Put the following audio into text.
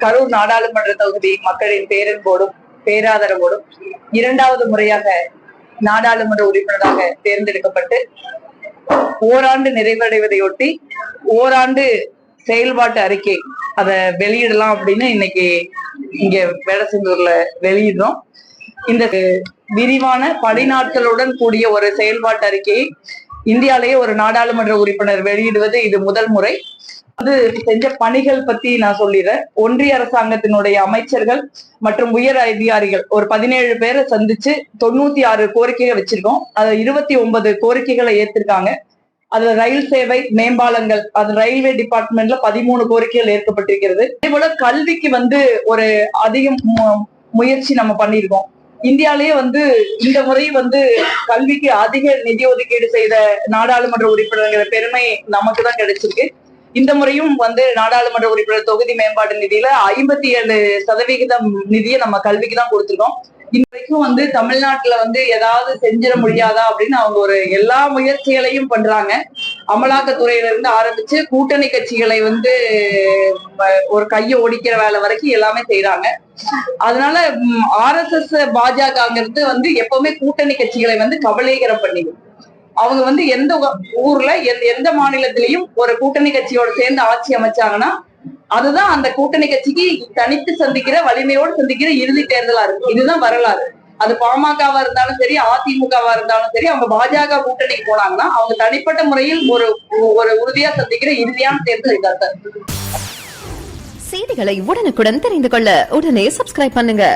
கரூர் நாடாளுமன்ற தொகுதி மக்களின் பேரன்போடும் பேராதரவோடும் இரண்டாவது முறையாக நாடாளுமன்ற உறுப்பினராக தேர்ந்தெடுக்கப்பட்டு ஓராண்டு நிறைவடைவதையொட்டி ஓராண்டு செயல்பாட்டு அறிக்கை அதை வெளியிடலாம் அப்படின்னு இன்னைக்கு இங்க வேடசந்தூர்ல வெளியிடுறோம். இந்த விரிவான படிநாட்களுடன் கூடிய ஒரு செயல்பாட்டு அறிக்கையை இந்தியாலேயே ஒரு நாடாளுமன்ற உறுப்பினர் வெளியிடுவது இது முதல் முறை. அது செஞ்ச பணிகள் பத்தி நான் சொல்லிடுறேன். ஒன்றிய அரசாங்கத்தினுடைய அமைச்சர்கள் மற்றும் உயர் அதிகாரிகள் ஒரு 17 பேரை சந்திச்சு 96 கோரிக்கைகள் வச்சிருக்கோம். அது 29 கோரிக்கைகளை ஏத்திருக்காங்க. அதுல ரயில் சேவை மேம்பாலங்கள், அது ரயில்வே டிபார்ட்மெண்ட்ல 13 கோரிக்கைகள் ஏற்கப்பட்டிருக்கிறது. அதே போல கல்விக்கு ஒரு அதிக முயற்சி நம்ம பண்ணியிருக்கோம். இந்தியாலேயே இந்த முறை கல்விக்கு அதிக நிதி ஒதுக்கீடு செய்த நாடாளுமன்ற உறுப்பினர்கள் பெருமை நமக்கு தான் கிடைச்சிருக்கு. இந்த முறையும் நாடாளுமன்ற உறுப்பினர் தொகுதி மேம்பாட்டு நிதியில 57% நிதியை நம்ம கல்விக்கு தான் கொடுத்துருக்கோம். இன்றைக்கும் தமிழ்நாட்டுல ஏதாவது செஞ்சிட முடியாதா அப்படின்னு அவங்க எல்லா முயற்சிகளையும் பண்றாங்க. அமலாக்கத்துறையில இருந்து ஆரம்பிச்சு கூட்டணி கட்சிகளை ஒரு கையை ஒடிக்கிற வேலை வரைக்கும் எல்லாமே செய்யறாங்க. அதனால RSS பாஜகங்கிறது எப்பவுமே கூட்டணி கட்சிகளை கபலீகரம் பண்ணிடும். அவங்க எந்த ஊர்ல எந்த மாநிலத்திலையும் ஒரு கூட்டணி கட்சியோட சேர்ந்து ஆட்சி அமைச்சாங்கன்னா அதுதான் அந்த கூட்டணி கட்சிக்கு தனித்து சந்திக்கிற வலிமையோடு சந்திக்கிற இறுதி தேர்தலா இருக்கு. இதுதான் வரலாறு. அது பாமகவா இருந்தாலும் சரி, அதிமுகவா இருந்தாலும் சரி, அவங்க பாஜக கூட்டணிக்கு போனாங்கன்னா அவங்க தனிப்பட்ட முறையில் ஒரு உறுதியா சந்திக்கிற இறுதியான தேர்தல் இதாக. செய்திகளை உடனுக்குடன் தெரிந்து கொள்ள உடனே சப்ஸ்கிரைப் பண்ணுங்க.